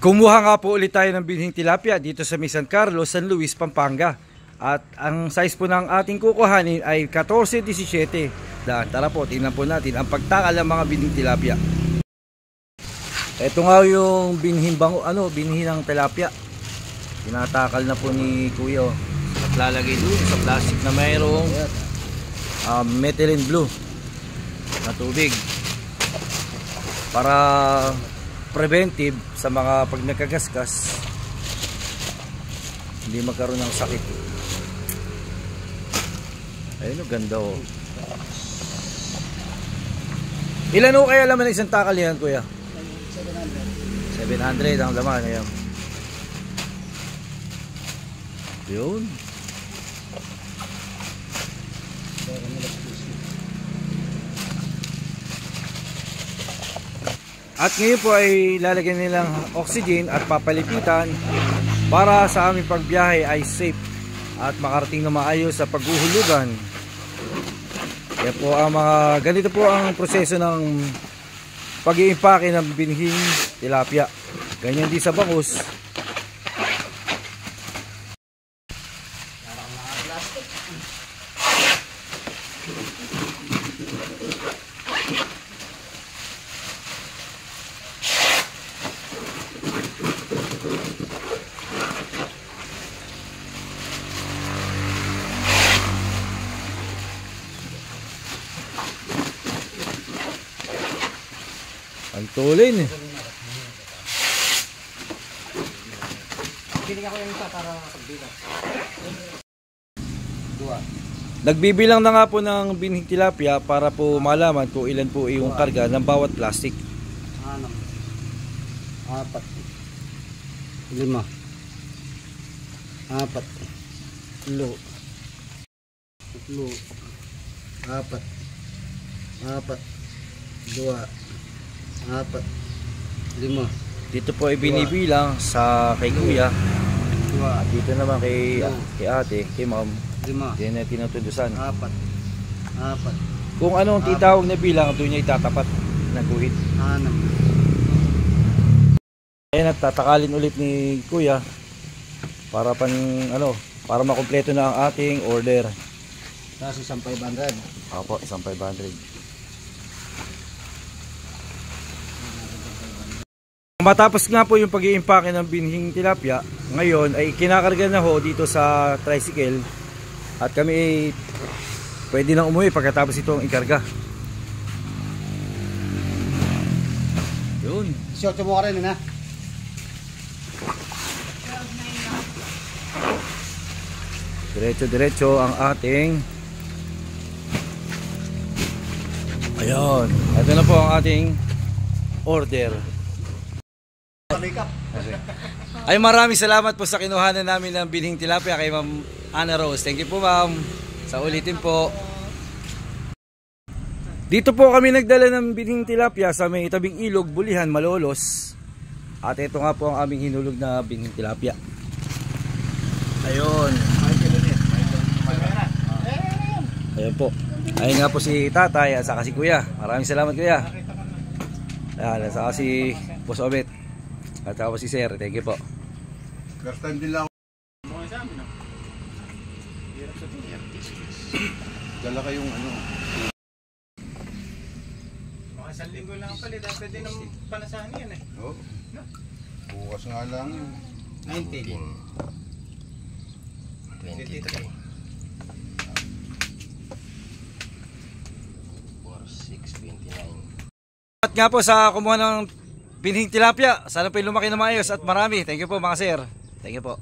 Kumuha nga po ulit tayo ng binhing tilapia dito sa San Carlos, San Luis, Pampanga. At ang size po ng ating kukuhanin ay 14-17. Tara po, tingnan po natin ang pagtakal ng mga binhing tilapia. Ito nga yung binhing binhi ng tilapia. Tinatakal na po ni Kuya. At lalagay doon sa plastic na mayroong methylene blue na tubig para preventive sa mga pag nagkagasgas hindi magkaroon ng sakit. Ayun, ganda oh. Ilan o kaya laman ng isang takal yan, Kuya? 700 ang laman. Ayan. Yun. At ngayon po ay lalagyan nilang oxygen at papalipitan para sa aming pagbiyahe ay safe at makarating na maayos sa paghuhulugan. Kaya po ang ganito po ang proseso ng pag-iimpake ng binhing tilapia. Ganyan din sa bangus. Ang tulin eh. Piling ako yung isa para pagbilang. Nagbibilang na nga po ng binhing tilapia para po malaman kung ilan po yung karga ng bawat plastic. 6, 4, 5, 4, 3, 4, 2, 4, 5. Dito po ay binibilang sa kay Kuya. At dito naman kay ate, kay ma'am. 5. Diyan na tinutundusan. 4. Kung anong titawag na bilang, doon niya itatapat ng guhit. 6. Ayan, nagtatakalin ulit ni Kuya para para makumpleto na ang ating order. Tapos isang 500. Opo, isang 500. Matapos nga po yung pag-iimpake ng binhing tilapia, ngayon ay kinakarga na ho dito sa tricycle at kami ay pwede nang umuwi pagkatapos itong ikarga. Yun. Short mo ka rin na. Diretso ang ating. Ayun. Ito na po ang ating order. Ay, maraming salamat po sa kinuhanan namin ng binhing tilapia kay Ma'am Ana Rose. Thank you po, Ma'am. Sa ulitin po. Dito po kami nagdala ng binhing tilapia sa may tabing ilog, Bulihan, Malolos. At ito nga po ang aming hinulog na binhing tilapia. Ayun. Ayun po. Ayun nga po si Tatay at saka si Kuya. Maraming salamat, Kuya. Ayan, at saka si Boss Obet. At tapos si Sir, thank you po. First time din lang ako. Dala kayong Mga 1 linggo lang pala, dapat din ang panasahan yan eh. Oo. Bukas nga lang yun. 19. 23. 4, 6, 29. At nga po sa kumuha ng binhing tilapia, sana po lumaki na maayos at marami. Thank you po mga sir. Thank you po.